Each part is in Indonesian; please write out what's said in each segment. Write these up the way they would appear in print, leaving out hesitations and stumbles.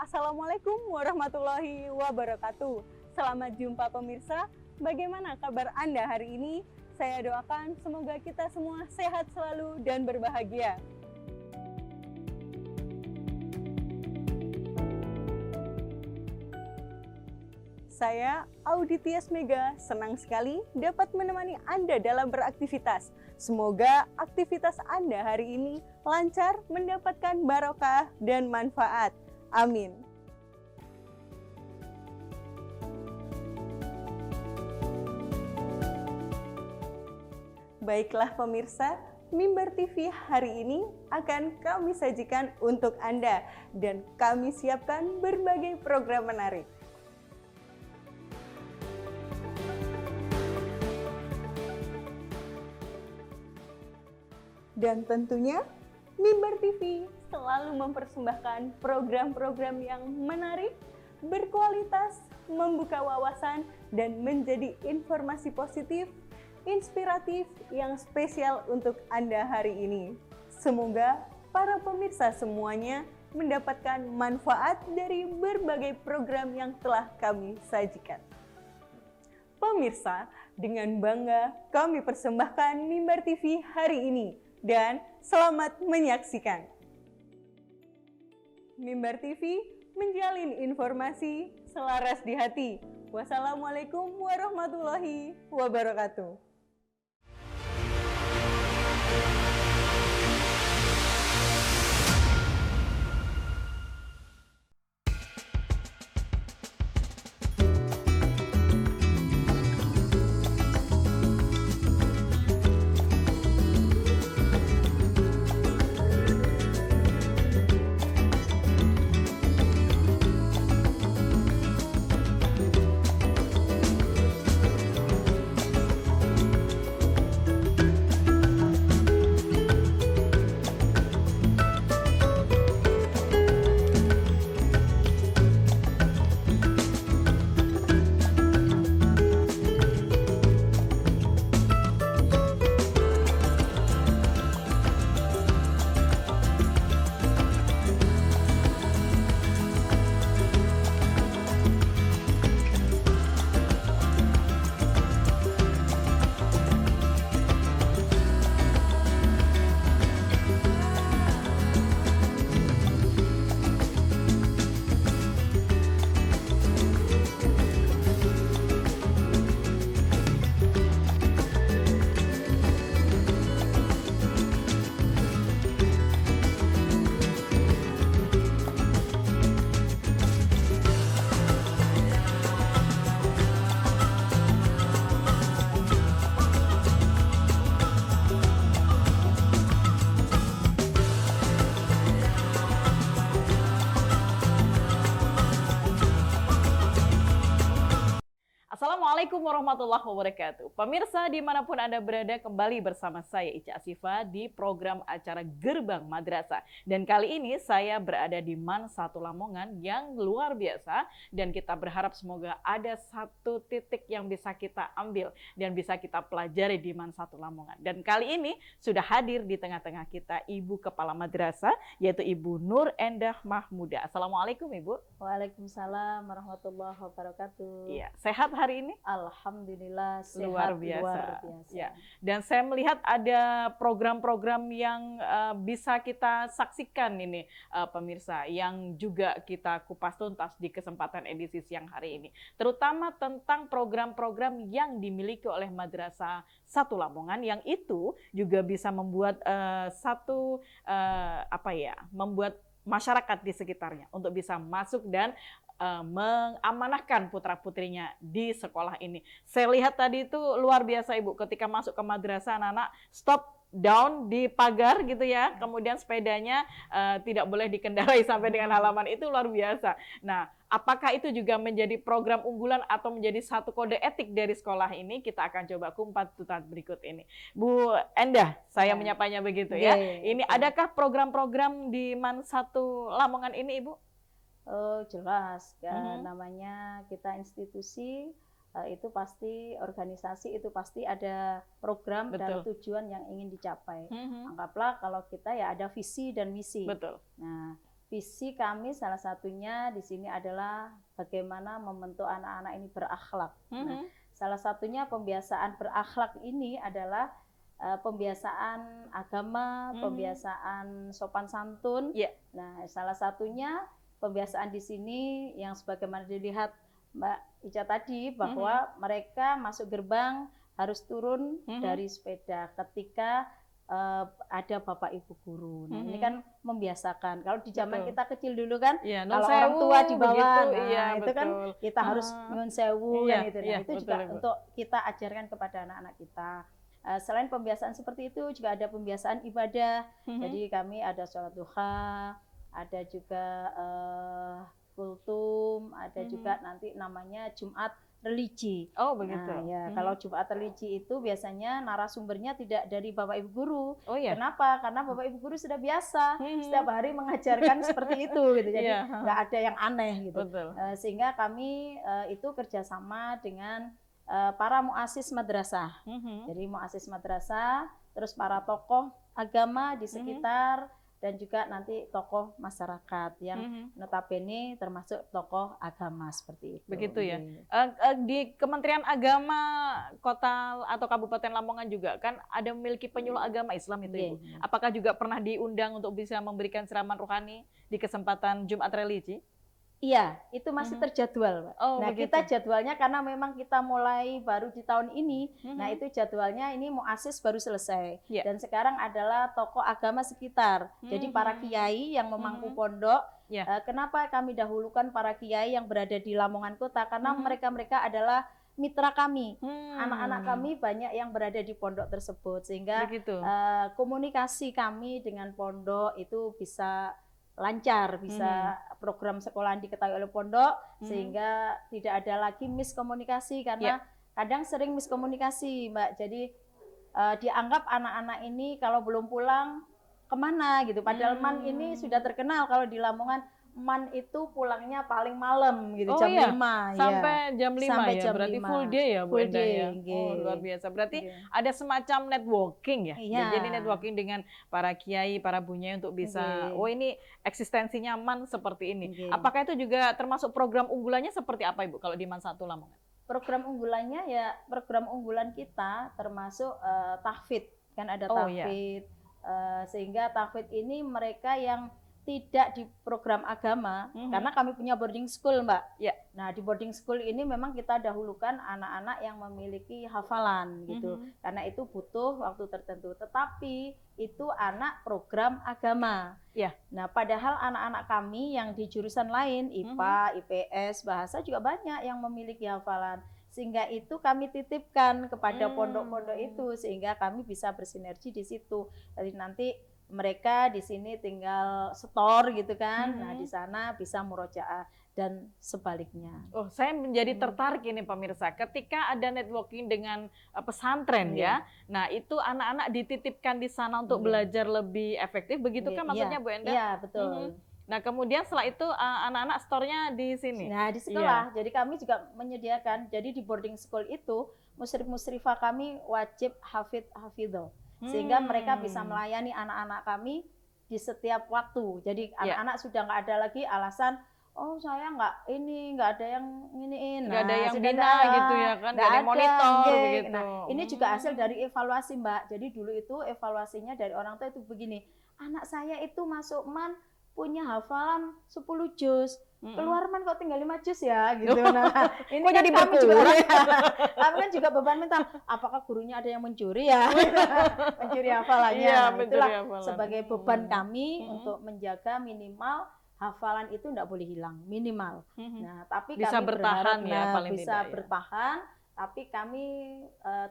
Assalamualaikum warahmatullahi wabarakatuh. Selamat jumpa pemirsa. Bagaimana kabar Anda hari ini? Saya doakan semoga kita semua sehat selalu dan berbahagia. Saya, Audi Tias Mega, senang sekali dapat menemani Anda dalam beraktivitas. Semoga aktivitas Anda hari ini lancar, mendapatkan barokah dan manfaat. Amin. Baiklah pemirsa, Mimbar TV hari ini akan kami sajikan untuk Anda dan kami siapkan berbagai program menarik. Dan tentunya Mimbar TV selalu mempersembahkan program-program yang menarik, berkualitas, membuka wawasan, dan menjadi informasi positif, inspiratif yang spesial untuk Anda hari ini. Semoga para pemirsa semuanya mendapatkan manfaat dari berbagai program yang telah kami sajikan. Pemirsa, dengan bangga kami persembahkan Mimbar TV hari ini. Dan selamat menyaksikan. Mimbar TV menjalin informasi selaras di hati. Wassalamualaikum warahmatullahi wabarakatuh. Assalamualaikum warahmatullahi wabarakatuh. Pemirsa dimanapun Anda berada, kembali bersama saya Ica Asifa di program acara Gerbang Madrasah. Dan kali ini saya berada di MAN 1 Lamongan yang luar biasa. Dan kita berharap semoga ada satu titik yang bisa kita ambil dan bisa kita pelajari di MAN 1 Lamongan. Dan kali ini sudah hadir di tengah-tengah kita Ibu Kepala Madrasah, yaitu Ibu Nur Endah Mahmuda. Assalamualaikum Ibu. Waalaikumsalam warahmatullahi wabarakatuh. Iya, sehat hari ini? Alhamdulillah sehat Luar biasa. luar biasa. Ya. Dan saya melihat ada program-program yang bisa kita saksikan ini pemirsa, yang juga kita kupas tuntas di kesempatan edisi siang hari ini. Terutama tentang program-program yang dimiliki oleh Madrasah 1 Lamongan, yang itu juga bisa membuat membuat masyarakat di sekitarnya untuk bisa masuk dan mengamanahkan putra-putrinya di sekolah ini. Saya lihat tadi itu luar biasa Ibu, ketika masuk ke madrasah anak-anak stop down di pagar gitu ya, kemudian sepedanya tidak boleh dikendarai sampai dengan halaman, itu luar biasa. Nah, apakah itu juga menjadi program unggulan atau menjadi satu kode etik dari sekolah ini? Kita akan coba kumpas tuntas berikut ini. Bu Endah, saya menyapanya begitu ya. Ini adakah program-program di MAN 1 Lamongan ini Ibu? Oh jelas, kan namanya kita institusi, itu pasti organisasi, itu pasti ada program dan tujuan yang ingin dicapai. Anggaplah kalau kita ya ada visi dan misi. Betul. Nah, visi kami salah satunya di sini adalah bagaimana membentuk anak-anak ini berakhlak. Nah, salah satunya pembiasaan berakhlak ini adalah pembiasaan agama, pembiasaan sopan santun. Yeah. Nah, salah satunya pembiasaan di sini yang sebagaimana dilihat Mbak Ica tadi bahwa mereka masuk gerbang harus turun dari sepeda ketika ada bapak ibu guru. Nah, ini kan membiasakan. Kalau di zaman kita kecil dulu kan, kalau orang tua di bawah, itu kan kita harus nyun sewu kan itu. Nah, itu juga untuk kita ajarkan kepada anak-anak kita. Selain pembiasaan seperti itu, juga ada pembiasaan ibadah. Jadi kami ada sholat duha, ada juga kultum, ada juga nanti namanya Jumat religi. Oh begitu. Nah, ya kalau Jumat religi itu biasanya narasumbernya tidak dari bapak ibu guru. Oh iya. Kenapa? Karena bapak ibu guru sudah biasa setiap hari mengajarkan seperti itu, gitu. Jadi nggak ada yang aneh gitu. Sehingga kami itu kerjasama dengan para muassis madrasah. Jadi muassis madrasah, terus para tokoh agama di sekitar. Dan juga nanti tokoh masyarakat yang notabene termasuk tokoh agama seperti itu. Begitu ya. Di Kementerian Agama Kota atau Kabupaten Lamongan juga kan ada memiliki penyuluh agama Islam itu Ibu. Apakah juga pernah diundang untuk bisa memberikan ceramah rohani di kesempatan Jumat religi? Iya, itu masih terjadwal, Pak. Oh, nah, begitu. kita jadwalnya karena memang kita mulai baru di tahun ini, nah itu jadwalnya ini muassis baru selesai. Dan sekarang adalah tokoh agama sekitar. Jadi para kiai yang memangku pondok, kenapa kami dahulukan para kiai yang berada di Lamongan Kota? Karena mereka-mereka adalah mitra kami. Anak-anak kami banyak yang berada di pondok tersebut. Sehingga komunikasi kami dengan pondok itu bisa lancar, bisa program sekolahan diketahui oleh pondok, sehingga tidak ada lagi miskomunikasi, karena kadang sering miskomunikasi, Mbak. Jadi dianggap anak-anak ini kalau belum pulang kemana gitu, padahal MAN ini sudah terkenal kalau di Lamongan, MAN itu pulangnya paling malam gitu, jam 5 sampai jam 5 sampai ya, jam berarti 5. full day ya Bu Full Endah ya. day, Oh, luar biasa. Berarti ada semacam networking ya. Jadi networking dengan para kiai, para bunyai untuk bisa oh ini eksistensinya MAN seperti ini. Apakah itu juga termasuk program unggulannya seperti apa Ibu kalau di MAN 1 Lamongan? Program unggulannya ya program unggulan kita termasuk tahfidz, kan ada tahfidz. Sehingga tahfidz ini mereka yang tidak di program agama, karena kami punya boarding school, Mbak. Nah, di boarding school ini memang kita dahulukan anak-anak yang memiliki hafalan gitu, karena itu butuh waktu tertentu. Tetapi itu anak program agama. Nah, padahal anak-anak kami yang di jurusan lain, IPA, IPS, bahasa juga banyak yang memiliki hafalan. Sehingga itu kami titipkan kepada pondok-pondok itu, sehingga kami bisa bersinergi di situ. Jadi nanti mereka di sini tinggal setor gitu kan, nah di sana bisa murojaah dan sebaliknya. Oh, saya menjadi tertarik ini pemirsa, ketika ada networking dengan pesantren ya, nah itu anak-anak dititipkan di sana untuk belajar lebih efektif, begitu kan maksudnya Bu Endah? Iya, betul. Nah kemudian setelah itu anak-anak store-nya di sini? Nah di sekolah, jadi kami juga menyediakan, jadi di boarding school itu musyrif-musyrifah kami wajib hafidho. Sehingga mereka bisa melayani anak-anak kami di setiap waktu. Jadi anak-anak sudah nggak ada lagi alasan, oh saya nggak ada yang nginiin, nggak ada yang bina gitu ya kan, nggak ada monitor begitu. Nah, ini juga hasil dari evaluasi Mbak. Jadi dulu itu evaluasinya dari orang tua itu begini, anak saya itu masuk MAN punya hafalan 10 juz. Keluar MAN kok tinggal 5 juz ya gitu. Nah, ini kan jadi kami juga kami kan juga beban mental. Apakah gurunya ada yang mencuri ya? Mencuri hafalannya. Nah, itulah sebagai beban kami untuk menjaga minimal hafalan itu enggak boleh hilang, minimal. Nah, tapi bisa kami bertahan berharap, ya paling bisa tidak bertahan, tapi kami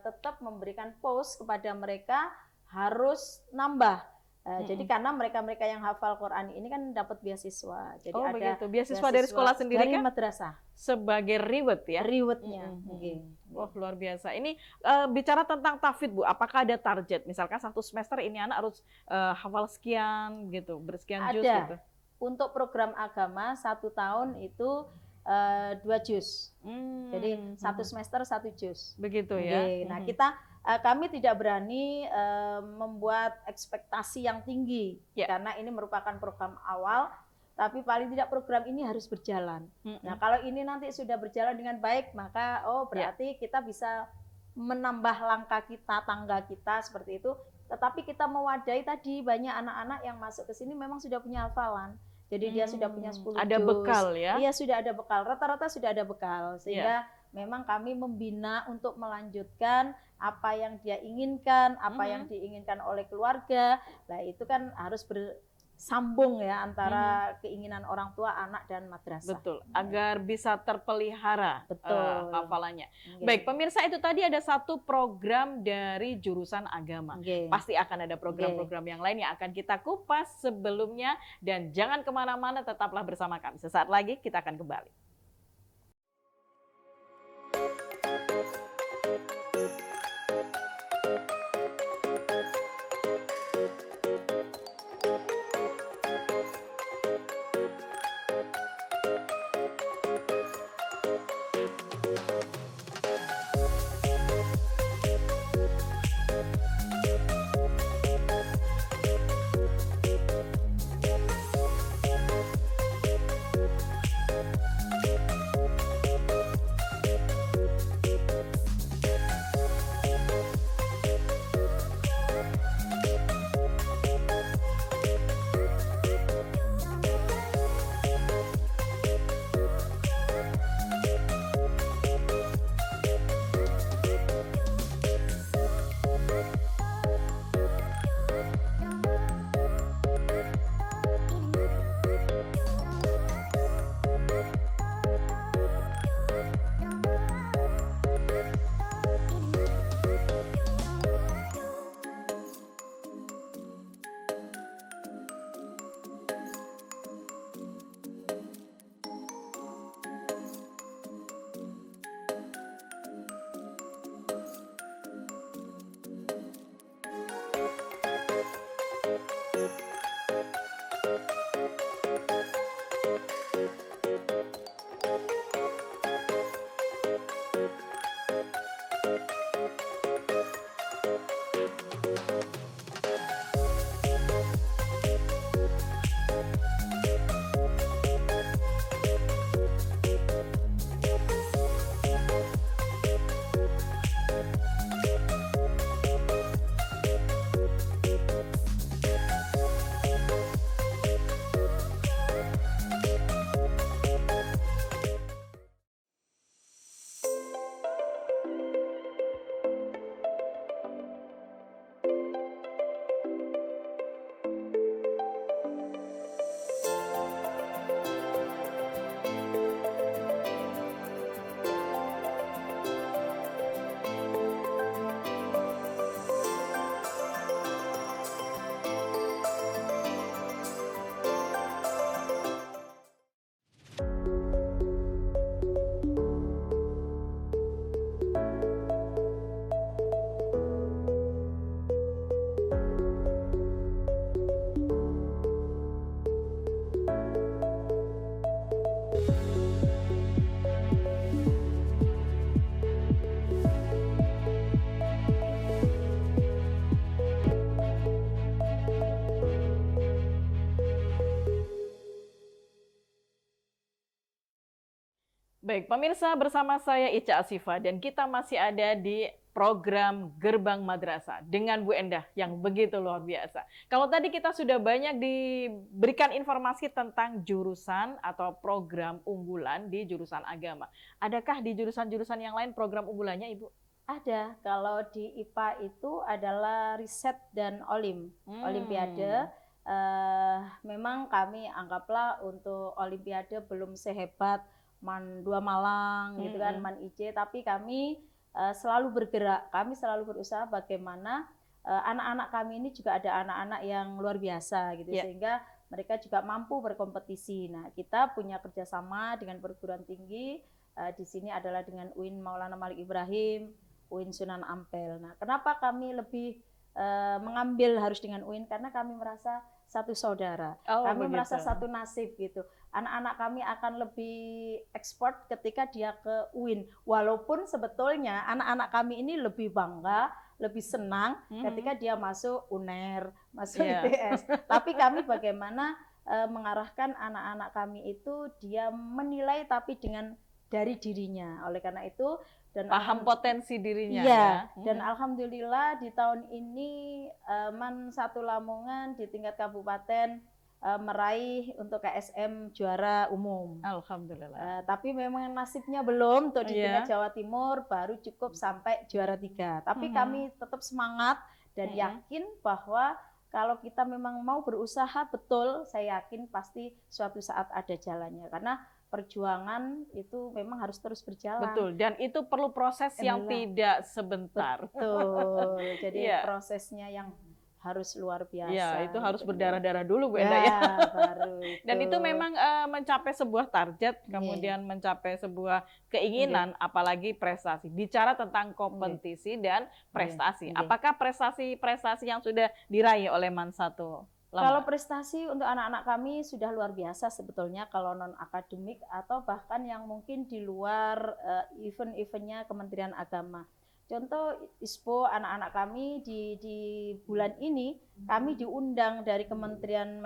tetap memberikan post kepada mereka harus nambah. Jadi karena mereka-mereka yang hafal Quran ini kan dapat beasiswa. Jadi ada begitu. Beasiswa dari sekolah sendiri dari kan? Madrasah. Sebagai reward ya? Rewardnya. Oh luar biasa. Ini bicara tentang tahfidz Bu, apakah ada target? Misalkan 1 semester ini anak harus hafal sekian gitu, bersekian juz gitu? Untuk program agama 1 tahun itu 2 juz. Jadi 1 semester 1 juz. Begitu ya? Nah kami tidak berani membuat ekspektasi yang tinggi karena ini merupakan program awal. tapi paling tidak program ini harus berjalan. Nah, kalau ini nanti sudah berjalan dengan baik, maka berarti kita bisa menambah langkah kita, tangga kita seperti itu. Tetapi kita mewadahi tadi banyak anak-anak yang masuk ke sini memang sudah punya hafalan. Jadi dia sudah punya 10 ada juz. bekal ya? Iya, sudah ada bekal. Rata-rata sudah ada bekal. Sehingga memang kami membina untuk melanjutkan apa yang dia inginkan, apa yang diinginkan oleh keluarga. Nah, itu kan harus bersambung ya antara keinginan orang tua, anak, dan madrasah. Betul, agar bisa terpelihara hafalannya. Baik, pemirsa, itu tadi ada satu program dari jurusan agama. Pasti akan ada program-program yang lain yang akan kita kupas sebelumnya. Dan jangan kemana-mana, tetaplah bersama kami. Sesaat lagi kita akan kembali. Baik, pemirsa, bersama saya Ica Asifa dan kita masih ada di program Gerbang Madrasah dengan Bu Endah yang begitu luar biasa. Kalau tadi kita sudah banyak diberikan informasi tentang jurusan atau program unggulan di jurusan agama. Adakah di jurusan-jurusan yang lain program unggulannya, Ibu? Ada. Kalau di IPA itu adalah riset dan olimpiade. Memang kami anggaplah untuk olimpiade belum sehebat MAN 2 Malang gitu kan, MAN IC, tapi kami selalu bergerak, kami selalu berusaha bagaimana anak-anak kami ini juga ada anak-anak yang luar biasa gitu, sehingga mereka juga mampu berkompetisi. Nah, kita punya kerjasama dengan perguruan tinggi, di sini adalah dengan UIN Maulana Malik Ibrahim, UIN Sunan Ampel. Nah, kenapa kami lebih mengambil harus dengan UIN? Karena kami merasa satu saudara, kami merasa satu nasib gitu. Anak-anak kami akan lebih ekspor ketika dia ke UIN. Walaupun sebetulnya anak-anak kami ini lebih bangga, lebih senang ketika dia masuk UNER, masuk ITS. Tapi kami bagaimana mengarahkan anak-anak kami itu dia menilai tapi dengan dari dirinya. Oleh karena itu dan paham potensi dirinya iya, ya. Dan alhamdulillah di tahun ini MAN 1 Lamongan di tingkat kabupaten meraih untuk KSM juara umum. Alhamdulillah. Tapi memang nasibnya belum untuk di tingkat Jawa Timur, baru cukup sampai juara 3. Tapi kami tetap semangat dan yakin bahwa kalau kita memang mau berusaha betul, saya yakin pasti suatu saat ada jalannya. Karena perjuangan itu memang harus terus berjalan. Betul, dan itu perlu proses yang tidak sebentar. Betul, jadi prosesnya yang harus luar biasa. Ya, itu harus berdarah-darah dulu Bu Endah ya. Baru itu. Dan itu memang mencapai sebuah target, kemudian mencapai sebuah keinginan, apalagi prestasi. Bicara tentang kompetisi dan prestasi. Apakah prestasi-prestasi yang sudah diraih oleh MAN 1 Lamongan? Kalau prestasi untuk anak-anak kami sudah luar biasa sebetulnya kalau non akademik atau bahkan yang mungkin di luar event-eventnya Kementerian Agama. Contoh ISPO anak-anak kami di bulan ini kami diundang dari Kementerian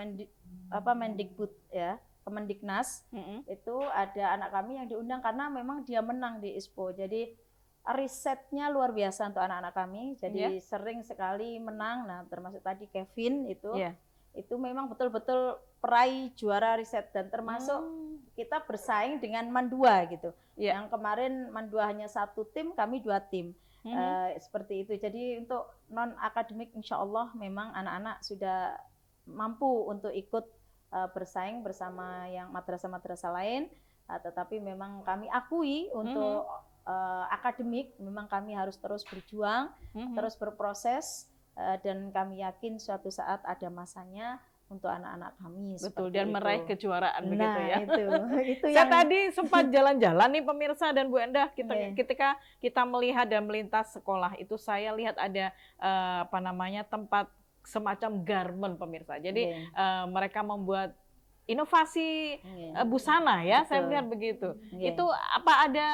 Mendikbud ya, Kemendiknas. Itu ada anak kami yang diundang karena memang dia menang di ISPO. Jadi risetnya luar biasa untuk anak-anak kami. Jadi sering sekali menang. Nah, termasuk tadi Kevin itu memang betul-betul peraih juara riset dan termasuk kita bersaing dengan MAN 2 gitu. Yang kemarin MAN 2 hanya 1 tim, kami 2 tim. Seperti itu. Jadi untuk non akademik insya Allah memang anak-anak sudah mampu untuk ikut bersaing bersama yang madrasah-madrasah lain, tetapi memang kami akui untuk akademik memang kami harus terus berjuang, terus berproses, dan kami yakin suatu saat ada masanya untuk anak-anak kami. Betul, dan meraih kejuaraan begitu ya. Itu Saya tadi sempat jalan-jalan nih pemirsa dan Bu Endah, ketika kita melihat dan melintas sekolah itu saya lihat ada tempat semacam garmen pemirsa. Jadi mereka membuat inovasi busana ya, saya melihat begitu. Itu apa ada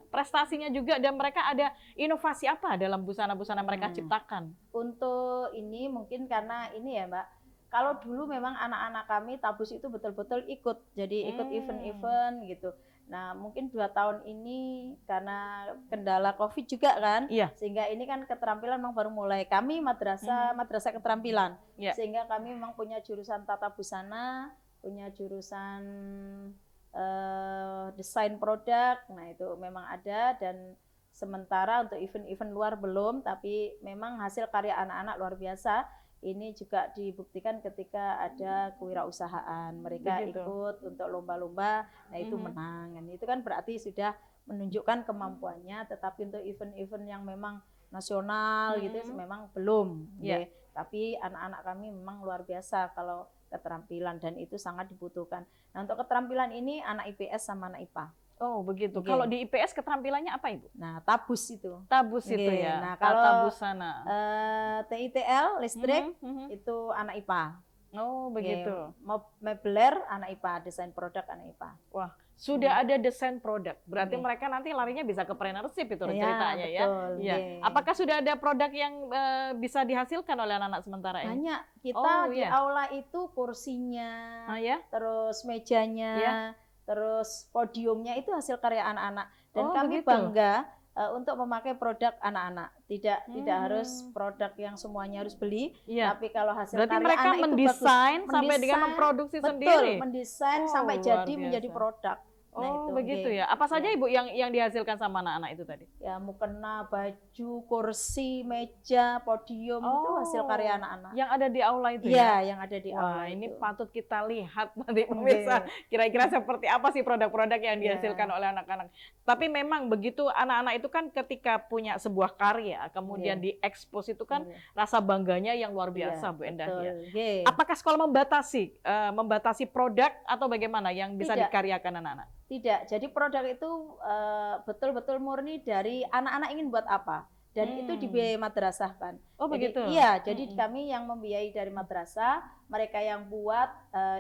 prestasinya juga dan mereka ada inovasi apa dalam busana-busana mereka ciptakan? Untuk ini mungkin karena ini ya Mbak, kalau dulu memang anak-anak kami Tabus itu betul-betul ikut, jadi ikut event-event gitu. Nah mungkin 2 tahun ini karena kendala COVID juga kan, sehingga ini kan keterampilan memang baru mulai. Kami madrasah keterampilan, sehingga kami memang punya jurusan tata busana, punya jurusan desain produk. Nah itu memang ada, dan sementara untuk event-event luar belum, tapi memang hasil karya anak-anak luar biasa. Ini juga dibuktikan ketika ada kewirausahaan, mereka ikut untuk lomba-lomba, nah itu menang. Dan itu kan berarti sudah menunjukkan kemampuannya, tetapi untuk event-event yang memang nasional gitu memang belum. Tapi anak-anak kami memang luar biasa kalau keterampilan, dan itu sangat dibutuhkan. Nah untuk keterampilan ini anak IPS sama anak IPA. Oh begitu. Kalau di IPS keterampilannya apa Ibu? Nah Tabus itu. Tabus itu ya. Nah kalau busana. TITL listrik itu anak IPA. Oh begitu. Mebler anak IPA, desain produk anak IPA. Wah sudah ada desain produk. Berarti mereka nanti larinya bisa ke entrepreneurship itu ceritanya betul, ya. Apakah sudah ada produk yang bisa dihasilkan oleh anak-anak sementara ini? Banyak. Kita di aula itu kursinya, terus mejanya. Terus podiumnya itu hasil karya anak-anak, dan kami bangga untuk memakai produk anak-anak. Tidak harus produk yang semuanya harus beli, tapi kalau hasil berarti karya mereka anak mendesain itu bagus. Sampai dengan memproduksi sendiri. Betul, mendesain sampai jadi menjadi produk. Nah, begitu ya. Apa saja Ibu yang dihasilkan sama anak-anak itu tadi? Ya mukena, baju, kursi, meja, podium itu hasil karya anak-anak. Yang ada di aula itu ya? Iya, yang ada di aula. Ini patut kita lihat nanti pemirsa. Kira-kira seperti apa sih produk-produk yang dihasilkan oleh anak-anak. Tapi memang begitu anak-anak itu kan ketika punya sebuah karya, kemudian diekspos itu kan rasa bangganya yang luar biasa Bu Endah ya. Apakah sekolah membatasi produk atau bagaimana yang bisa dikaryakan anak-anak? Tidak, jadi produk itu betul-betul murni dari anak-anak ingin buat apa, dan itu dibiayai madrasah kan. Oh begitu? Iya, jadi kami yang membiayai dari madrasah, mereka yang buat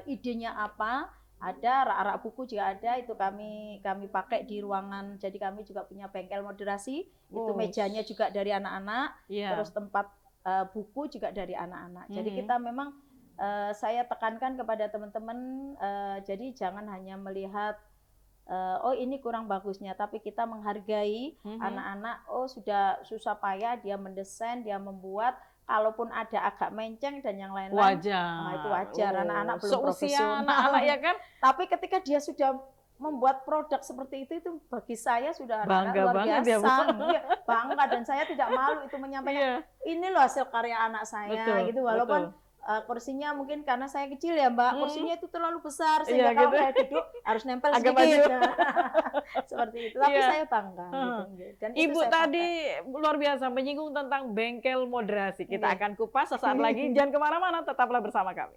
idenya apa, ada rak-rak buku juga ada, itu kami pakai di ruangan. Jadi kami juga punya bengkel moderasi, itu mejanya juga dari anak-anak, terus tempat buku juga dari anak-anak. Jadi kita memang saya tekankan kepada teman-teman, jadi jangan hanya melihat oh ini kurang bagusnya, tapi kita menghargai anak-anak. Oh sudah susah payah dia mendesain, dia membuat, kalaupun ada agak menceng dan yang lain-lain, wajar. Itu wajar. Anak-anak belum Seusia profesional. anak-anak ya kan. Tapi ketika dia sudah membuat produk seperti itu bagi saya sudah bangga luar banget biasa. Ya, Bangga, dan saya tidak malu itu menyampaikan. Ini loh hasil karya anak saya, gitu. Walaupun kursinya mungkin karena saya kecil ya Mbak, kursinya itu terlalu besar sehingga kalau saya duduk harus nempel sedikit. Seperti itu. Tapi saya bangga. Gitu. Dan Ibu tadi luar biasa menyinggung tentang bengkel moderasi. Kita akan kupas sesaat lagi. Jangan kemana-mana, tetaplah bersama kami.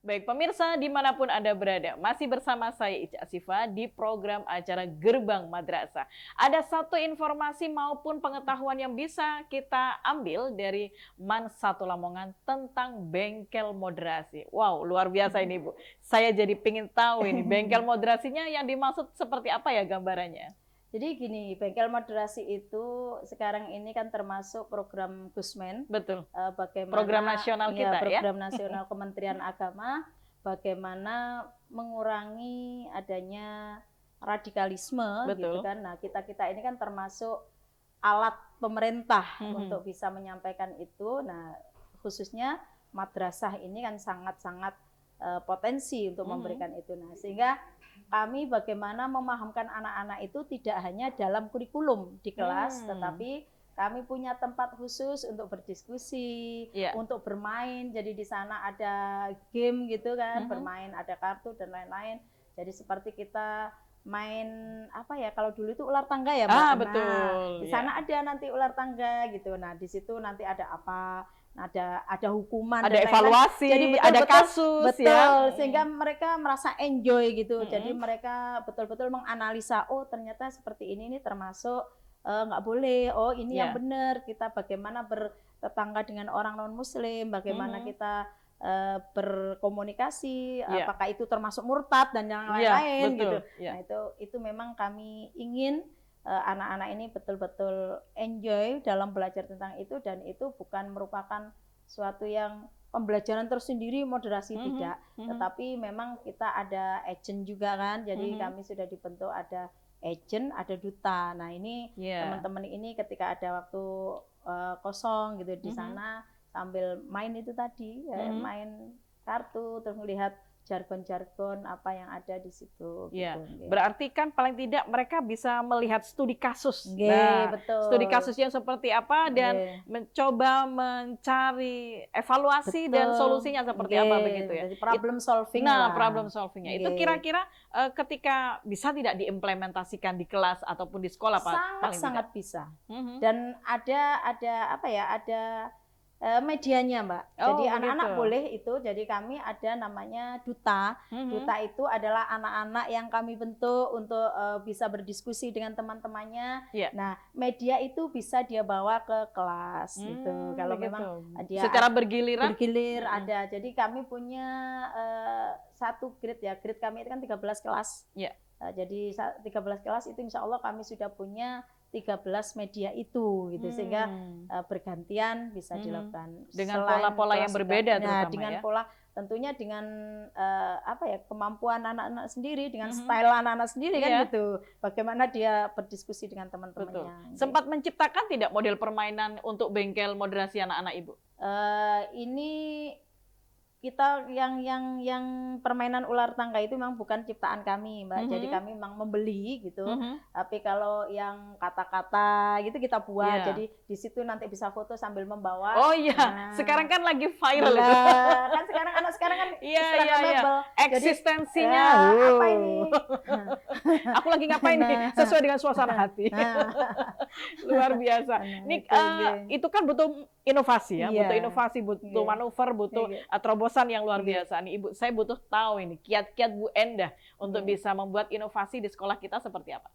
Baik pemirsa dimanapun Anda berada, masih bersama saya Ica Asifa di program acara Gerbang Madrasah. Ada satu informasi maupun pengetahuan yang bisa kita ambil dari MAN 1 Lamongan tentang bengkel moderasi. Wow, luar biasa ini Bu. Saya jadi pengen tahu ini bengkel moderasinya yang dimaksud seperti apa ya gambarannya? Jadi gini, bengkel moderasi itu sekarang ini kan termasuk program Gusmen. Betul. Bagaimana program nasional kita program nasional Kementerian Agama, bagaimana mengurangi adanya radikalisme. Betul. Gitu kan. Nah, kita ini kan termasuk alat pemerintah untuk bisa menyampaikan itu. Nah, khususnya madrasah ini kan sangat-sangat potensi untuk memberikan itu. Nah, sehingga kami bagaimana memahamkan anak-anak itu tidak hanya dalam kurikulum di kelas, tetapi kami punya tempat khusus untuk berdiskusi, untuk bermain. Jadi di sana ada game gitu kan, bermain, ada kartu dan lain-lain. Jadi seperti kita main apa ya, kalau dulu itu ular tangga ya Mbak. Betul. Di sana ada nanti ular tangga gitu. Nah, di situ nanti ada apa? ada hukuman, ada dan evaluasi, jadi ada kasus, betul, ya. sehingga mereka merasa enjoy gitu. Jadi mereka betul-betul menganalisa, oh ternyata seperti ini termasuk nggak boleh, oh ini yang benar, kita bagaimana bertetangga dengan orang non muslim, bagaimana kita berkomunikasi, apakah itu termasuk murtad dan yang lain-lain gitu. Nah itu memang kami ingin anak-anak ini betul-betul enjoy dalam belajar tentang itu, dan itu bukan merupakan suatu yang pembelajaran tersendiri moderasi tidak, tetapi memang kita ada agent juga kan, jadi kami sudah dibentuk ada agent, ada duta. Nah ini teman-teman ini ketika ada waktu kosong gitu di sana sambil main itu tadi, main kartu, terus melihat jargon-jargon apa yang ada di situ. Gitu. Gitu. Berarti kan paling tidak mereka bisa melihat studi kasus. Betul. Studi kasusnya seperti apa dan mencoba mencari evaluasi dan solusinya seperti apa begitu ya. Jadi problem solving. Problem solvingnya itu kira-kira ketika bisa tidak diimplementasikan di kelas ataupun di sekolah Pak? Sangat bisa. Dan ada apa ya? Ada medianya Mbak. Jadi anak-anak boleh itu. Jadi kami ada namanya duta. Duta itu adalah anak-anak yang kami bentuk untuk bisa berdiskusi dengan teman-temannya. Nah, media itu bisa dia bawa ke kelas gitu. Kalau memang dia secara bergiliran ada. Jadi kami punya satu grade ya. Grade kami itu kan 13 kelas. Jadi 13 kelas itu insya Allah kami sudah punya 13 media itu gitu, sehingga bergantian bisa dilakukan dengan pola-pola yang berbeda terutama dengan ya. pola tentunya dengan apa ya, kemampuan anak-anak sendiri, dengan style anak-anak sendiri kan gitu. Bagaimana dia berdiskusi dengan teman-temannya. Sempat menciptakan tidak model permainan untuk bengkel moderasi anak-anak Ibu? Ini kita yang permainan ular tangga itu memang bukan ciptaan kami Mbak, jadi kami memang membeli gitu. Tapi kalau yang kata-kata gitu kita buat, jadi di situ nanti bisa foto sambil membawa. Oh iya, sekarang kan lagi viral itu. Kan sekarang anak sekarang kan mebel. Eksistensinya. Apa ini? Aku lagi ngapain nih? Sesuai dengan suasana hati. Luar biasa. Ini itu kan butuh inovasi ya, butuh inovasi, butuh manuver, butuh terobosan yang luar biasa nih Ibu. Saya butuh tahu ini kiat-kiat Bu Endah untuk bisa membuat inovasi di sekolah kita seperti apa?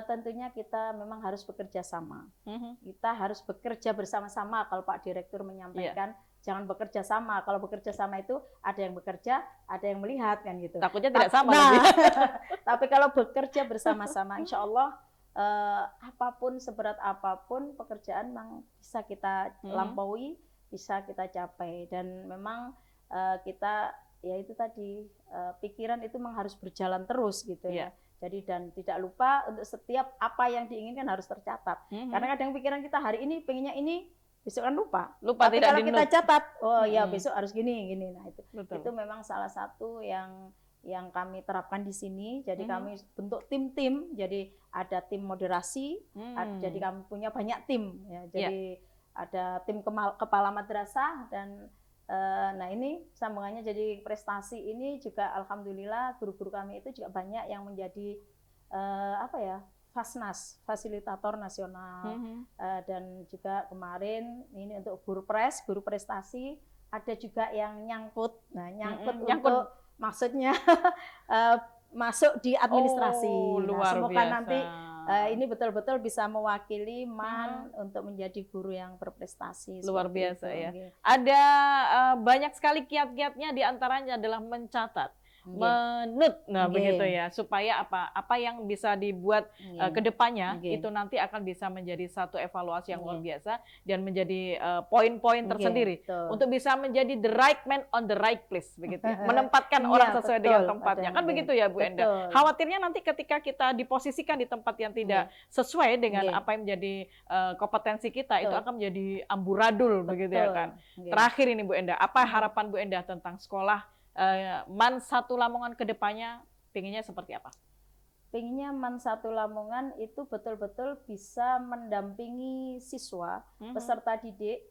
Tentunya kita memang harus bekerja sama. Kita harus bekerja bersama-sama. Kalau Pak Direktur menyampaikan jangan bekerja sama. Kalau bekerja sama itu ada yang bekerja, ada yang melihat kan gitu. Takutnya tidak sama lagi. Tapi kalau bekerja bersama-sama, insya Allah apapun, seberat apapun pekerjaan memang bisa kita lampaui, bisa kita capai. Dan memang kita ya itu tadi pikiran itu memang harus berjalan terus gitu ya. Jadi dan tidak lupa untuk setiap apa yang diinginkan harus tercatat. Karena kadang pikiran kita hari ini pengennya ini, besok kan lupa. Tapi tidak kalau kita catat, oh ya besok harus gini. Nah itu memang salah satu yang kami terapkan di sini. Jadi kami bentuk tim-tim. Jadi ada tim moderasi. Jadi kami punya banyak tim. Ya. Jadi ada tim kepala madrasah dan nah ini sambungannya, jadi prestasi ini juga alhamdulillah guru-guru kami itu juga banyak yang menjadi apa ya, Fasnas, fasilitator nasional. Dan juga kemarin ini untuk guru prestasi ada juga yang nyangkut. Nah, nyangkut untuk maksudnya masuk di administrasi. Luar semoga biasa. Nanti ini betul-betul bisa mewakili MAN untuk menjadi guru yang berprestasi. Luar biasa ya. Ada banyak sekali kiat-kiatnya, diantaranya adalah mencatat, menut, begitu ya, supaya apa yang bisa dibuat ke depannya itu nanti akan bisa menjadi satu evaluasi yang luar biasa dan menjadi poin-poin tersendiri untuk bisa menjadi the right man on the right place, begitu ya. Menempatkan orang sesuai dengan tempatnya, kan begitu ya Bu Endah. Khawatirnya nanti ketika kita diposisikan di tempat yang tidak sesuai dengan apa yang menjadi kompetensi kita, itu akan menjadi amburadul, begitu ya kan. Terakhir ini Bu Endah, apa harapan Bu Endah tentang sekolah MAN 1 Lamongan ke depannya, pengennya seperti apa? Pengennya MAN 1 Lamongan itu betul-betul bisa mendampingi siswa, peserta didik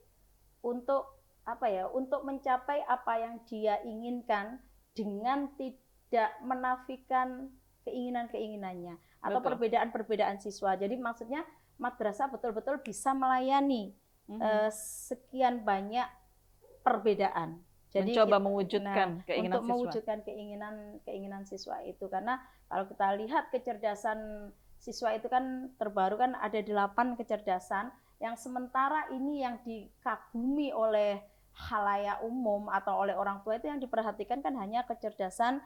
untuk apa ya? Untuk mencapai apa yang dia inginkan dengan tidak menafikan keinginan-keinginannya atau perbedaan-perbedaan siswa. Jadi maksudnya madrasah betul-betul bisa melayani sekian banyak perbedaan. Jadi mencoba mewujudkan keinginan untuk siswa. mewujudkan keinginan siswa itu, karena kalau kita lihat kecerdasan siswa itu kan terbaru kan ada 8 kecerdasan, yang sementara ini yang dikagumi oleh khalayak umum atau oleh orang tua itu yang diperhatikan kan hanya kecerdasan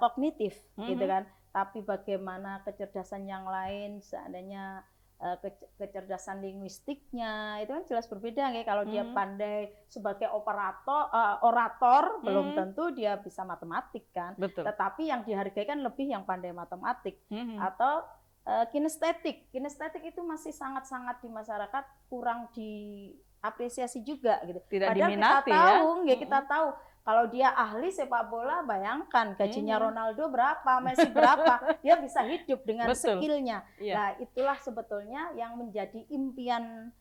kognitif gitu kan. Tapi bagaimana kecerdasan yang lain, seandainya kecerdasan linguistiknya itu kan jelas berbeda ya. Kalau dia pandai sebagai orator belum tentu dia bisa matematik kan. Betul. Tetapi yang dihargai kan lebih yang pandai matematik. Atau kinestetik itu masih sangat-sangat di masyarakat kurang diapresiasi juga gitu. Tidak Padahal diminati, kita tahu kalau dia ahli sepak bola, bayangkan gajinya Ronaldo berapa, Messi berapa, dia bisa hidup dengan skillnya. Nah, itulah sebetulnya yang menjadi impian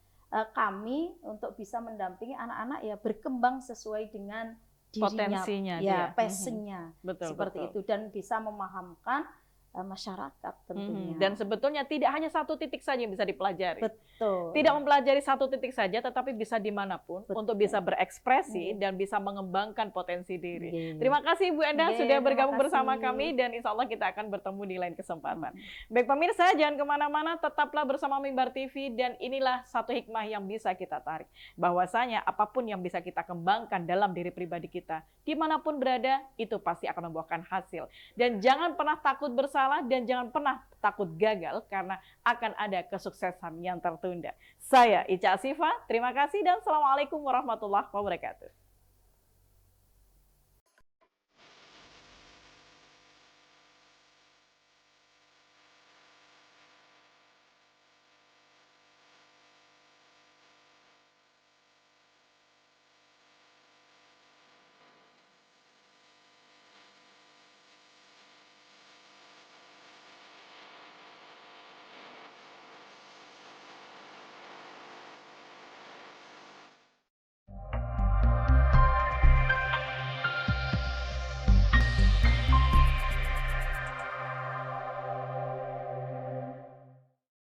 kami untuk bisa mendampingi anak-anak ya berkembang sesuai dengan dirinya, potensinya, passionnya, seperti itu, dan bisa memahamkan masyarakat tentunya. Dan sebetulnya tidak hanya satu titik saja yang bisa dipelajari. Betul. Tidak mempelajari satu titik saja, tetapi bisa dimanapun untuk bisa berekspresi dan bisa mengembangkan potensi diri. Terima kasih Bu Endah sudah bergabung bersama kami, dan insya Allah kita akan bertemu di lain kesempatan. Baik pemirsa, jangan kemana-mana, tetaplah bersama Mimbar TV, dan inilah satu hikmah yang bisa kita tarik. Bahwasanya apapun yang bisa kita kembangkan dalam diri pribadi kita, dimanapun berada, itu pasti akan membuahkan hasil. Dan jangan pernah takut bersalah, dan jangan pernah takut gagal, karena akan ada kesuksesan yang tertunda. Saya Ica Asifa, terima kasih dan Assalamualaikum warahmatullahi wabarakatuh.